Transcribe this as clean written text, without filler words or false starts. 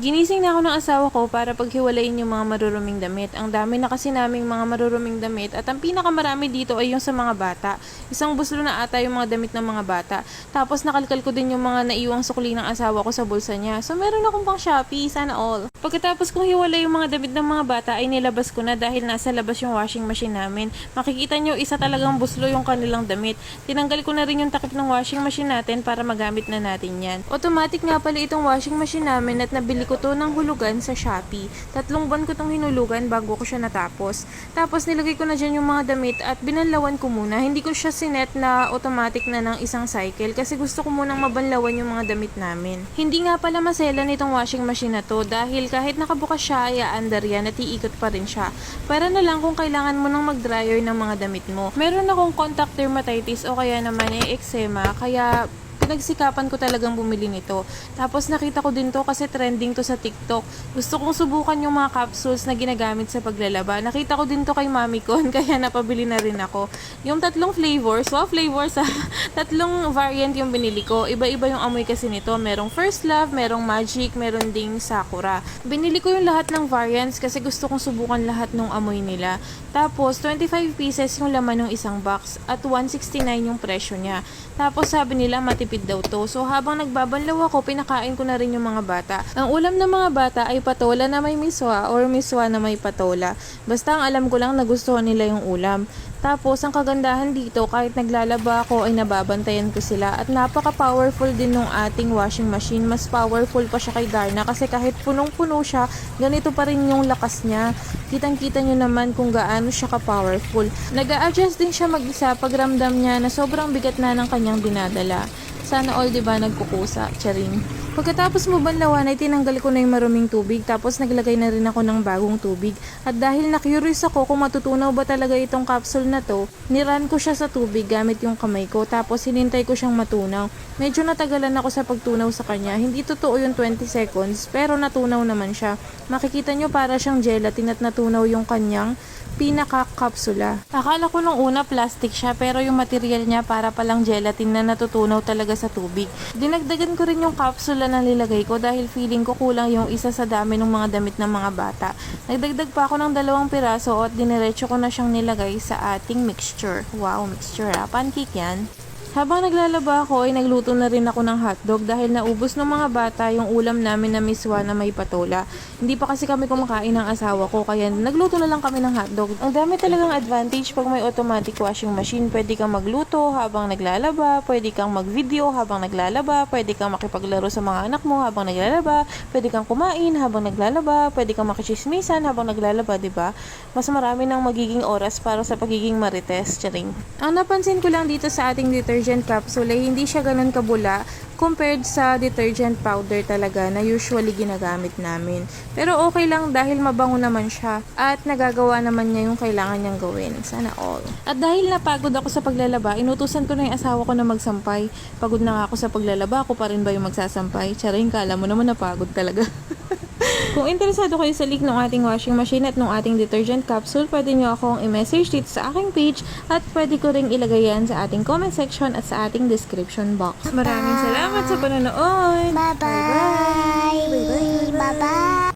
Ginising na ako ng asawa ko para paghiwalayin yung mga maruruming damit. Ang dami na kasi naming mga maruruming damit at ang pinakamarami dito ay yung sa mga bata. Isang buslo na ata yung mga damit ng mga bata. Tapos nakalkal ko din yung mga naiwang sukli ng asawa ko sa bulsa niya. So meron akong pang Shopee, sana all. Pagkatapos kong hiwalay yung mga damit ng mga bata ay nilabas ko na dahil nasa labas yung washing machine namin. Makikita nyo isa talagang buslo yung kanilang damit. Tinanggal ko na rin yung takip ng washing machine natin para magamit na natin yan. Automatic nga pala itong washing machine namin at nabili ko to ng hulugan sa Shopee. 3 buwan ko tong hinulugan bago ko siya natapos. Tapos nilagay ko na dyan yung mga damit at binanlawan ko muna. Hindi ko siya sinet na automatic na ng isang cycle kasi gusto ko munang mabanlawan yung mga damit namin. Hindi nga pala masela nitong washing machine na to dahil kahit nakabukas siya ay aandar yan at iikot pa rin siya. Para na lang kung kailangan mo nang mag-dryer ng mga damit mo. Meron akong contact dermatitis o kaya naman eczema kaya pinagsikapan ko talagang bumili nito. Tapos nakita ko din to kasi trending to sa TikTok. Gusto kong subukan yung mga capsules na ginagamit sa paglalaba. Nakita ko din to kay Mami Con kaya napabili na rin ako. Yung 3 flavors, 3 variant yung binili ko. Iba-iba yung amoy kasi nito. Merong First Love, merong Magic, meron ding Sakura. Binili ko yung lahat ng variants kasi gusto kong subukan lahat ng amoy nila. Tapos 25 pieces yung laman ng isang box at 169 yung presyo niya. Tapos sabi nila matipid daw to. So habang nagbabanlaw ako, pinakain ko na rin yung mga bata. Ang ulam ng mga bata ay patola na may miswa or miswa na may patola. Basta ang alam ko lang nagustuhan nila yung ulam. Tapos, ang kagandahan dito, kahit naglalaba ako ay nababantayan ko sila at napaka-powerful din ng ating washing machine. Mas powerful pa siya kay Darna kasi kahit punong-puno siya, ganito pa rin yung lakas niya. Kitang-kita nyo naman kung gaano siya ka-powerful. Nag-a-adjust din siya mag-isa pag ramdam niya na sobrang bigat na ng kanyang dinadala. Sana all, diba, nagkukusa, charing. Pagkatapos mo banlawan ay tinanggal ko na yung maruming tubig tapos naglagay na rin ako ng bagong tubig. At dahil na-curious ako kung matutunaw ba talaga itong capsule na to, niran ko siya sa tubig gamit yung kamay ko tapos hinintay ko siyang matunaw. Medyo natagalan ako sa pagtunaw sa kanya. Hindi totoo yung 20 seconds pero natunaw naman siya. Makikita nyo para siyang gelatin at natunaw yung kanyang pinaka-kapsula. Akala ko nung una plastic siya pero yung material niya para palang gelatin na natutunaw talaga sa tubig. Dinagdagan ko rin yung kapsula na nilagay ko dahil feeling ko kulang yung isa sa dami ng mga damit ng mga bata. Nagdagdag pa ako ng 2 piraso at diniretso ko na siyang nilagay sa ating mixture. Wow, mixture ha. Pancake yan. Habang naglalaba ako ay nagluto na rin ako ng hotdog dahil naubos ng mga bata yung ulam namin na miswa na may patola. Hindi pa kasi kami kumakain ng asawa ko kaya nagluto na lang kami ng hotdog. Ang dami talagang advantage pag may automatic washing machine. Pwede kang magluto habang naglalaba, pwede kang mag-video habang naglalaba, pwede kang makipaglaro sa mga anak mo habang naglalaba, pwede kang kumain habang naglalaba, pwede kang makichismisan habang naglalaba, diba? Mas marami ng magiging oras para sa pagiging marites, charing. Ang napansin ko lang dito sa ating detergent capsule ay hindi siya ganun kabula compared sa detergent powder talaga na usually ginagamit namin. Pero okay lang dahil mabango naman siya at nagagawa naman niya yung kailangan niyang gawin. Sana all. At dahil napagod ako sa paglalaba, inutusan ko na yung asawa ko na magsampay. Pagod na nga ako sa paglalaba, ako pa rin ba yung magsasampay? Charing, kala mo naman napagod talaga. Kung interesado kayo sa link ng ating washing machine at ng ating detergent capsule, pwede nyo akong i-message dito sa aking page at pwede ko ring ilagay yan sa ating comment section at sa ating description box. Maraming salamat sa panonood! Bye-bye! Bye-bye! Bye-bye!